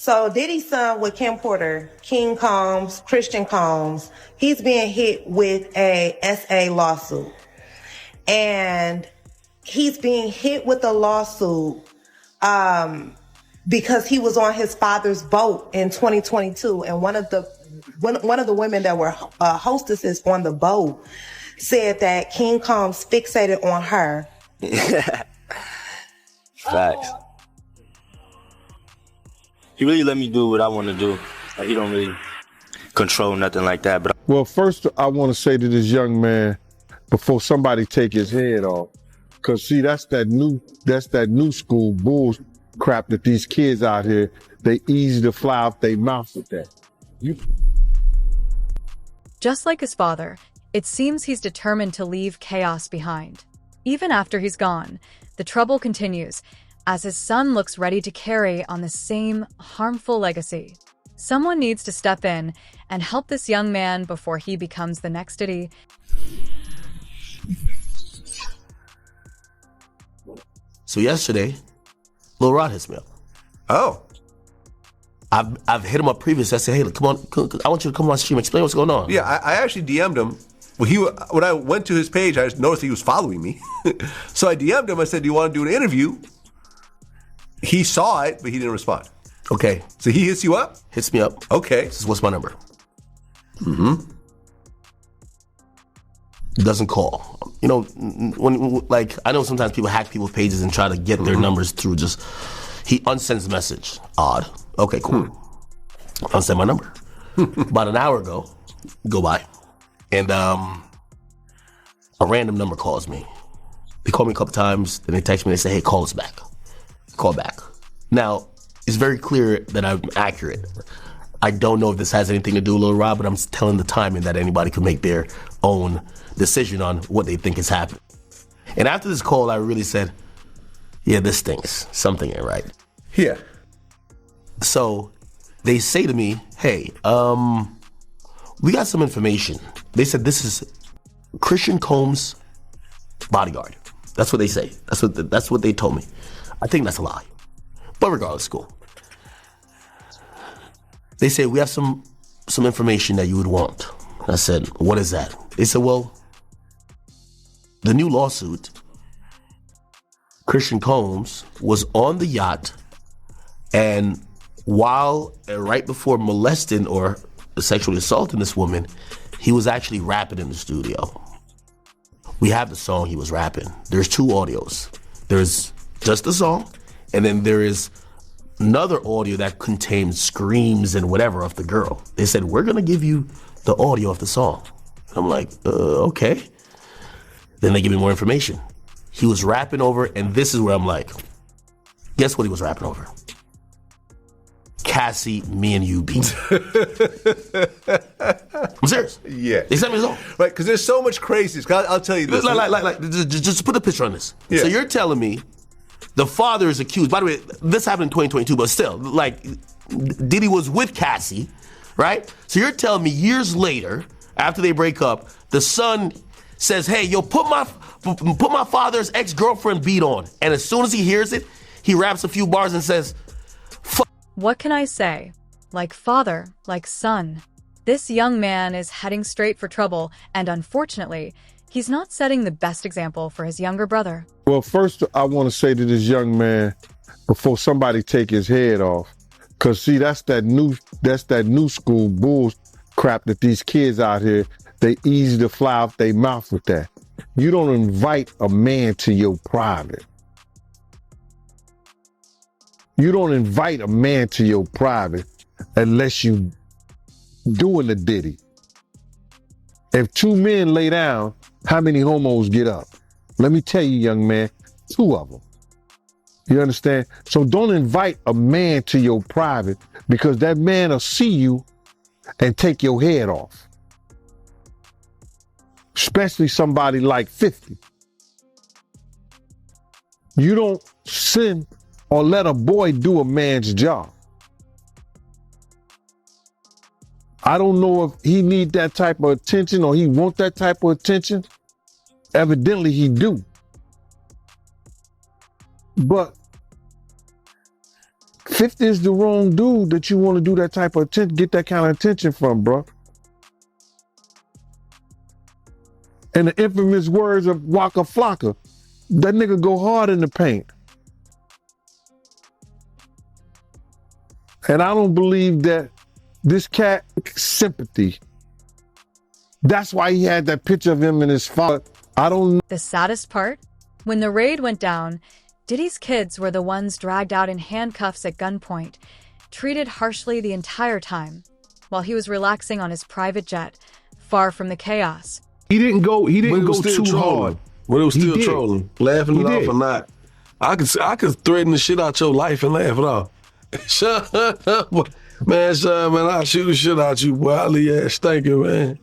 So Diddy's son with Kim Porter, King Combs, Christian Combs, he's being hit with a SA lawsuit. And he's being hit with a lawsuit because he was on his father's boat in 2022. And one of the women that were hostesses on the boat said that King Combs fixated on her. Facts. He really let me do what I want to do. Like, he don't really control nothing like that. But well, first I want to say to this young man, before somebody take his head off, because see, that's that new school bull crap that these kids out here, they easy to fly off their mouth with that. Just like his father, it seems he's determined to leave chaos behind. Even after he's gone, the trouble continues, as his son looks ready to carry on the same harmful legacy. Someone needs to step in and help this young man before he becomes the next Diddy. So yesterday, Lil Rod hits me up. Oh. I've hit him up previously. I said, hey, come on, I want you to come on stream, explain what's going on. Yeah, I actually DM'd him. When I went to his page, I just noticed he was following me. So I DM'd him. I said, do you want to do an interview? He saw it, but he didn't respond. Okay. So he hits you up? Hits me up. Okay. Says, what's my number? Doesn't call. You know, when I know sometimes people hack people's pages and try to get their numbers through he unsends the message. Odd. Okay, cool. Unsend my number. About an hour ago, go by. And a random number calls me. They call me a couple times, then they text me, they say, hey, call us back. Call back. Now, it's very clear that I'm accurate. I don't know if this has anything to do with Lil Rod, but I'm telling the timing that anybody can make their own decision on what they think has happened. And after this call, I really said, yeah, this stinks. Something ain't right. Yeah. So they say to me, hey, we got some information. They said this is Christian Combs' bodyguard. That's what they say. That's what they told me. I think that's a lie. But regardless, it's cool. They say, we have some information that you would want. I said, what is that? They said, well, the new lawsuit, Christian Combs was on the yacht, and right before molesting or sexually assaulting this woman, he was actually rapping in the studio. We have the song he was rapping. There's two audios. There's just the song, and then there is another audio that contains screams and whatever of the girl. They said, we're gonna give you the audio of the song. I'm like, okay. Then they give me more information. He was rapping over, and this is where I'm like, guess what he was rapping over? Cassie, me and you beat. I'm serious. Yeah. They sent me the song. Right, because there's so much craziness. I'll tell you this. Just put a picture on this. Yeah. So you're telling me the father is accused. By the way, this happened in 2022, but still, Diddy was with Cassie, right? So you're telling me years later, after they break up, the son says, hey, yo, put my father's ex-girlfriend beat on. And as soon as he hears it, he raps a few bars and says, What can I say? Like father, like son. This young man is heading straight for trouble, and unfortunately, he's not setting the best example for his younger brother. Well, first I want to say to this young man, before somebody take his head off, because see, that's that new school bull crap that these kids out here, they easy to fly off their mouth with that. You don't invite a man to your private. You don't invite a man to your private unless you doing the Diddy. If two men lay down, how many homos get up? Let me tell you, young man, 2 of them. You understand? So don't invite a man to your private, because that man will see you and take your head off. Especially somebody like 50. You don't send or let a boy do a man's job. I don't know if he need that type of attention or he want that type of attention. Evidently he do. But 50 is the wrong dude that you want to do that type of attention, get that kind of attention from, bro. And the infamous words of Waka Flocka, that nigga go hard in the paint. And I don't believe that this cat sympathy. That's why he had that picture of him and his father. I don't know. The saddest part? When the raid went down, Diddy's kids were the ones dragged out in handcuffs at gunpoint, treated harshly the entire time, while he was relaxing on his private jet, far from the chaos. He didn't go too trolling. hard. But it was He still did. trolling. Laughing He it off did. or not. I could threaten the shit out your life and laugh it off. Shut up. Man, son, man, I'll shoot the shit out you, boy. I'll leave your ass thinking, man.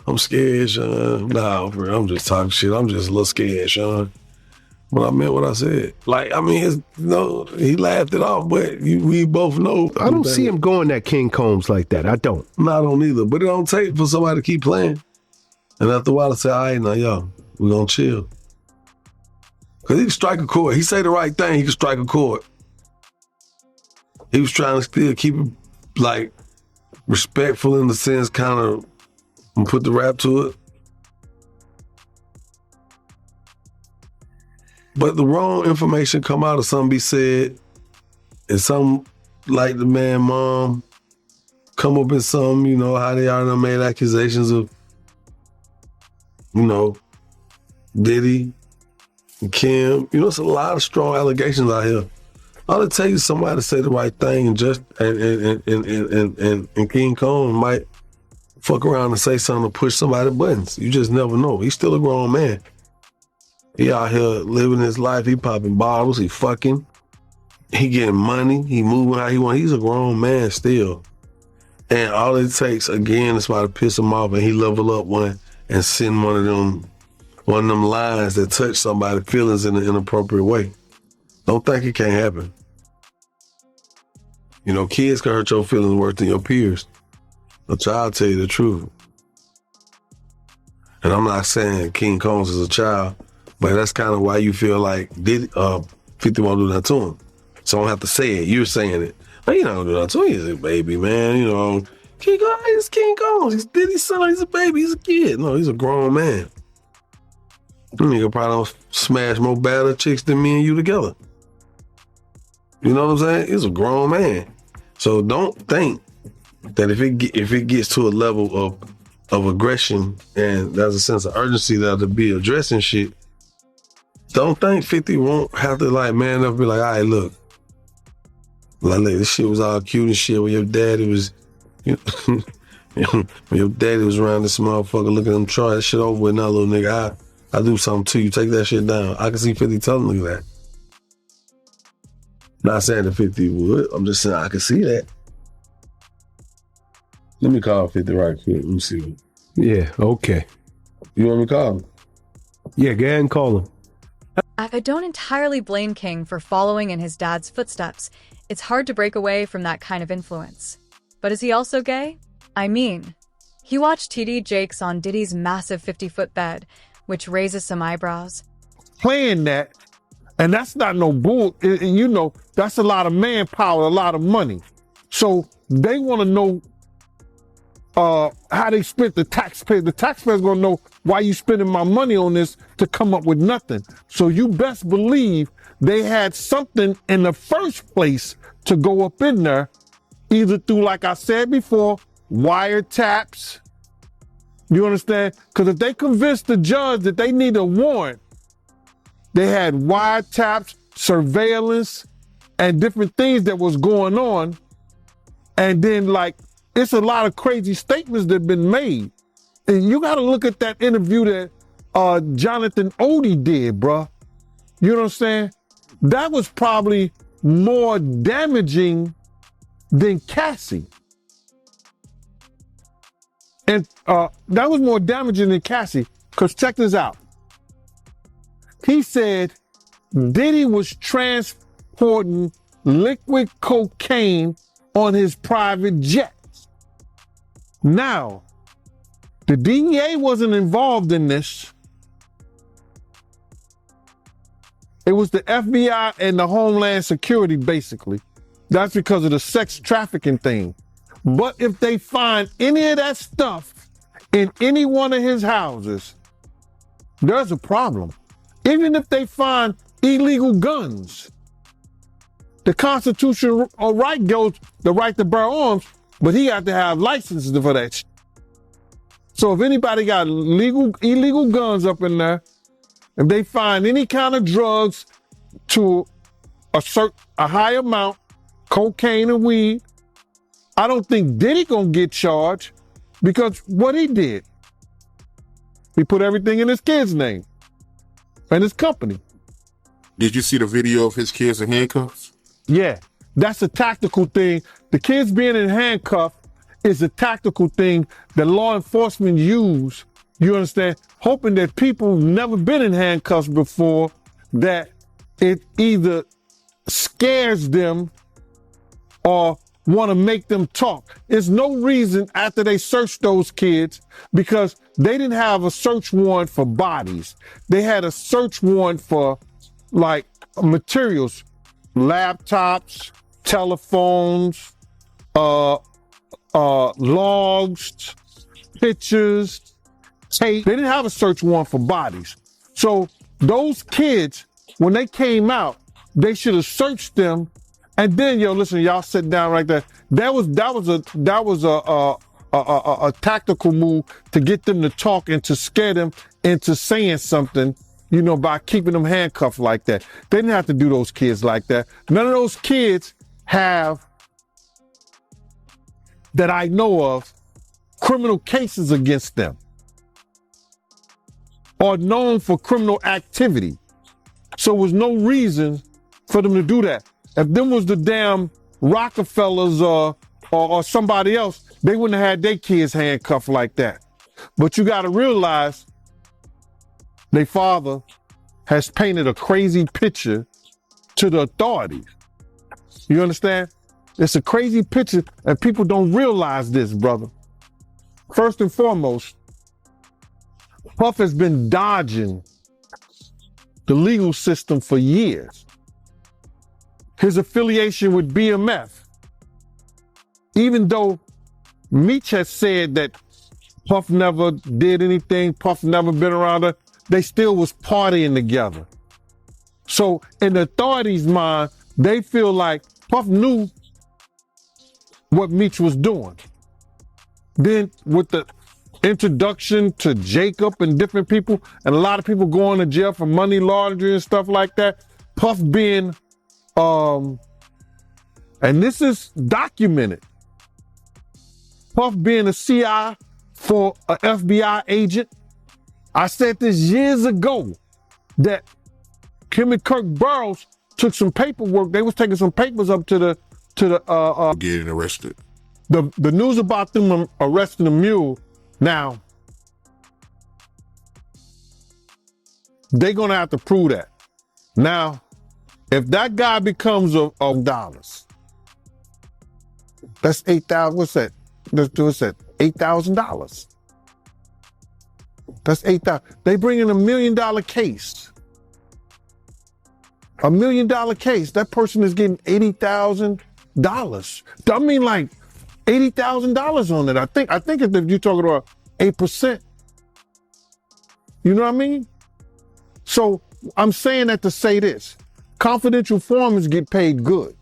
I'm scared, Sean. Nah, bro, I'm just talking shit. I'm just a little scared, Sean. But I meant what I said. Like, I mean, he laughed it off, but we both know. I don't see him going at King Combs like that. I don't. No, I don't either. But it don't take for somebody to keep playing. And after a while, I say, all right, now, yo, we're going to chill. Because he can strike a chord. He say the right thing, he can strike a chord. He was trying to still keep it, like, respectful in the sense, kind of, and put the rap to it. But the wrong information come out or something be said, and some, like the man mom, come up in some, you know, how they already made accusations of, you know, Diddy and Kim. You know, it's a lot of strong allegations out here. All it takes is somebody to say the right thing, and just and King Kong might fuck around and say something to push somebody's buttons. You just never know. He's still a grown man. He out here living his life. He popping bottles. He fucking. He getting money. He moving how he want. He's a grown man still. And all it takes, again, is somebody to piss him off, and he level up one and send one of them lines that touch somebody's feelings in an inappropriate way. Don't think it can't happen. You know, kids can hurt your feelings worse than your peers. A child tell you the truth. And I'm not saying King Combs is a child, but that's kind of why you feel like 50 won't do that to him. So I don't have to say it. You're saying it. But you not gonna do that to him. He's a baby, man. You know, King Combs, he's King Combs. He's Diddy's son. He's a baby. He's a kid. No, he's a grown man. That nigga probably don't smash more badder chicks than me and you together. You know what I'm saying? He's a grown man. So don't think that if it gets to a level of aggression and there's a sense of urgency that'll be addressing shit, don't think 50 won't have to like man up and be like, all right, look, this shit was all cute and shit when your daddy was, when your daddy was around this motherfucker looking at him try that shit over with now, little nigga, I do something to you, take that shit down. I can see 50 telling me that. Not saying that 50 would. I'm just saying I can see that. Let me call 50 right quick. Let me see. Yeah, okay. You want me to call him? Yeah, go ahead and call him. I don't entirely blame King for following in his dad's footsteps. It's hard to break away from that kind of influence. But is he also gay? I mean, he watched TD Jakes on Diddy's massive 50-foot bed, which raises some eyebrows. Playing that, and that's not no bull. And you know, that's a lot of manpower, a lot of money. So they want to know how they spent the taxpayer. The taxpayer's gonna know why you spending my money on this to come up with nothing. So you best believe they had something in the first place to go up in there, either through, like I said before, wiretaps. You understand? Because if they convinced the judge that they need a warrant, they had wiretaps, surveillance, and different things that was going on. And then, like, it's a lot of crazy statements that have been made. And you got to look at that interview that Jonathan Odie did, bruh. You know what I'm saying? That was probably more damaging than Cassie. And that was more damaging than Cassie, because check this out. He said Diddy was transporting liquid cocaine on his private jet. Now, the DEA wasn't involved in this. It was the FBI and the Homeland Security, basically. That's because of the sex trafficking thing. But if they find any of that stuff in any one of his houses, there's a problem. Even if they find illegal guns, the constitutional right goes the right to bear arms, but he got to have licenses for that shit. So if anybody got illegal guns up in there, if they find any kind of drugs to a high amount, cocaine and weed, I don't think Diddy gonna get charged because what he did, he put everything in his kid's name and his company. Did you see the video of his kids in handcuffs? Yeah, that's a tactical thing. The kids being in handcuffs is a tactical thing that law enforcement use, you understand, hoping that people who've never been in handcuffs before, that it either scares them or want to make them talk. There's no reason after they searched those kids, because they didn't have a search warrant for bodies. They had a search warrant for like materials, laptops, telephones, logs, pictures, tape. They didn't have a search warrant for bodies. So those kids, when they came out, they should have searched them. And then, listen, y'all sit down right there. That was a tactical move to get them to talk and to scare them into saying something, by keeping them handcuffed like that. They didn't have to do those kids like that. None of those kids have, that I know of, criminal cases against them or known for criminal activity. So there was no reason for them to do that. If them was the damn Rockefellers or somebody else, they wouldn't have had their kids handcuffed like that. But you got to realize their father has painted a crazy picture to the authorities. You understand? It's a crazy picture, and people don't realize this, brother. First and foremost, Puff has been dodging the legal system for years. His affiliation with BMF, even though Meech has said that Puff never did anything, Puff never been around her, they still was partying together. So in the authorities' mind, they feel like Puff knew what Meech was doing. Then with the introduction to Jacob and different people, and a lot of people going to jail for money laundering and stuff like that, Puff being, and this is documented, Puff being a CI for an FBI agent. I said this years ago, that him and Kirk Burrows took some paperwork. They was taking some papers up to the getting arrested. The news about them arresting the mule. Now, they're gonna have to prove that. Now, if that guy becomes a dollars, that's 8,000. What's that? Let's do it. $8,000. That's 8,000. They bring in $1 million case. $1 million case. That person is getting $80,000. I mean, like $80,000 on it. I think if you're talking about 8%, you know what I mean? So I'm saying that to say this: confidential informants get paid good,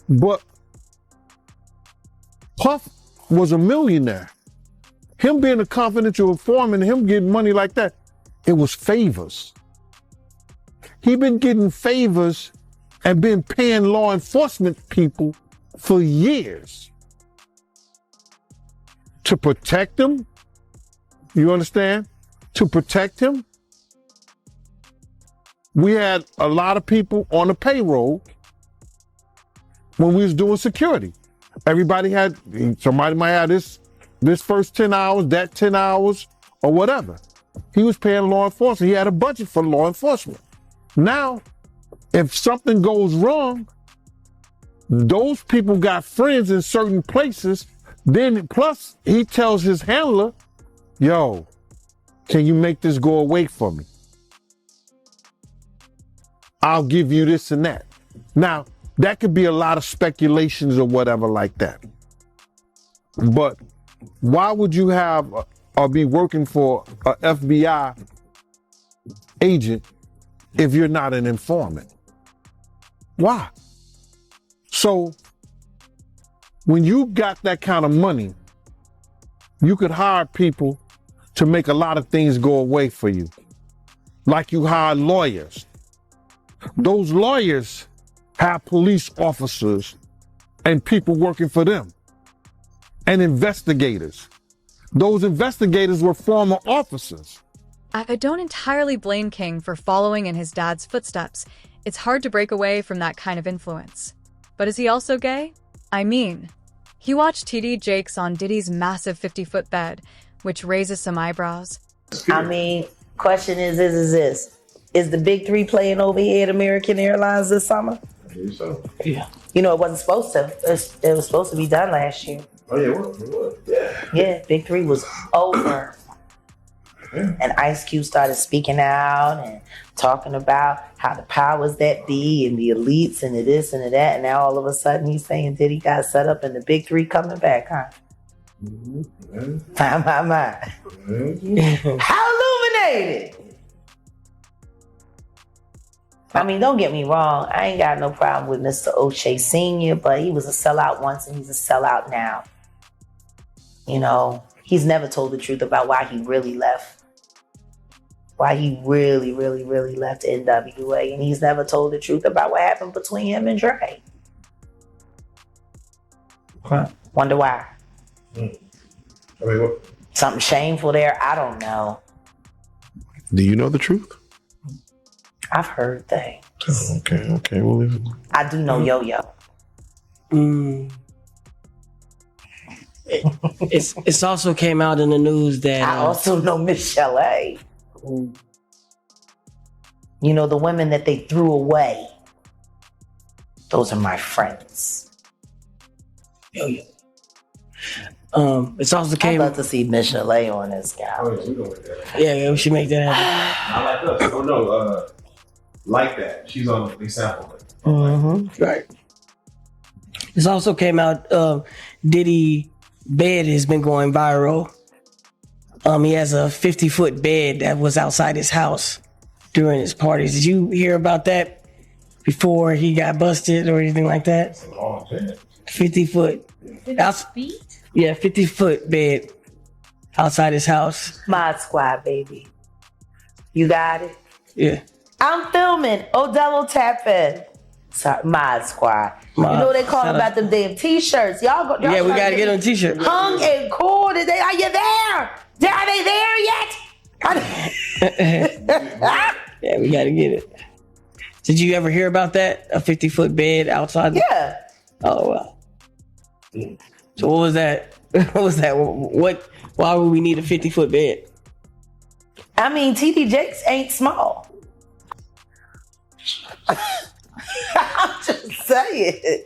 but Puff was a millionaire. Him being a confidential informant, him getting money like that, it was favors. He been getting favors and been paying law enforcement people for years to protect him. You understand? To protect him. We had a lot of people on the payroll when we was doing security. Everybody had, somebody might have this first 10 hours, that 10 hours, or whatever. He was paying law enforcement. He had a budget for law enforcement. Now, if something goes wrong, those people got friends in certain places. Then plus he tells his handler, yo, can you make this go away for me? I'll give you this and that. Now, That could be a lot of speculations or whatever like that. But why would you have or be working for a FBI agent if you're not an informant? Why? So when you got that kind of money, you could hire people to make a lot of things go away for you. Like you hire lawyers. Those lawyers have police officers and people working for them and investigators. Those investigators were former officers. I don't entirely blame King for following in his dad's footsteps. It's hard to break away from that kind of influence. But is he also gay? I mean, he watched TD Jakes on Diddy's massive 50-foot bed, which raises some eyebrows. I mean, question is this. Is the big three playing over here at American Airlines this summer? I believe so. Yeah. You know, it wasn't supposed to. It was supposed to be done last year. Oh, yeah, what? Yeah. Yeah, big three was over. Yeah. And Ice Cube started speaking out and talking about how the powers that be and the elites and the this and the that. And now all of a sudden he's saying Diddy got set up and the big three coming back, huh? Mm-hmm. My. Mm-hmm. How illuminated! I mean, don't get me wrong. I ain't got no problem with Mr. O'Shea Sr., but he was a sellout once and he's a sellout now. You know, he's never told the truth about why he really left. Why he really left NWA. And he's never told the truth about what happened between him and Dre. Wonder why. I mean, what? Something shameful there? I don't know. Do you know the truth? I've heard things. Oh, okay. Well, I do know Yo-Yo. It's also came out in the news that I also know Michelle A. You know, the women that they threw away. Those are my friends. Yo-Yo. It's also I'd came. love to see Michelle A on this guy. oh, yeah, we gonna make that. Yeah, we should make that happen. I like us. Oh no, like that. She's on the example. Mm-hmm. Right. This also came out. Diddy bed has been going viral. He has a 50-foot bed that was outside his house during his parties. Did you hear about that before he got busted or anything like that? 50-foot. 50 feet? Yeah, 50-foot bed outside his house. Mod Squad, baby. You got it? Yeah. I'm filming. Odello tap in. Sorry, Mod Squad. You know what they call about them damn t-shirts. Y'all go. Yeah, we gotta get on t-shirt. Hung and cool today. Are you there? Are they there yet? Yeah, we gotta get it. Did you ever hear about that? A 50-foot bed outside? Yeah. Oh, wow. So what was that? What was that? Why would we need a 50-foot bed? I mean, TD Jakes ain't small. I'm just saying.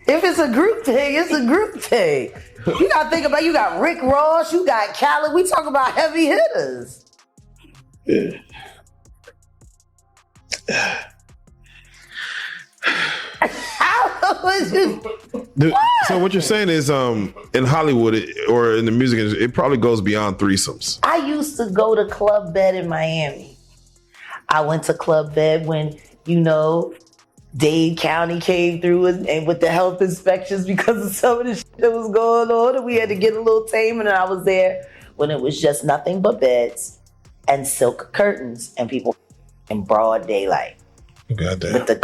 If it's a group thing, it's a group thing. You gotta think about, you got Rick Ross, you got Khaled. We talk about heavy hitters. Yeah. So what you're saying is, in Hollywood or in the music industry, it probably goes beyond threesomes. I used to go to Club Bed in Miami. I went to Club Bed when, you know, Dade County came through and with the health inspections because of some of the shit that was going on, and we had to get a little tame. And I was there when it was just nothing but beds and silk curtains and people in broad daylight. Goddamn. With the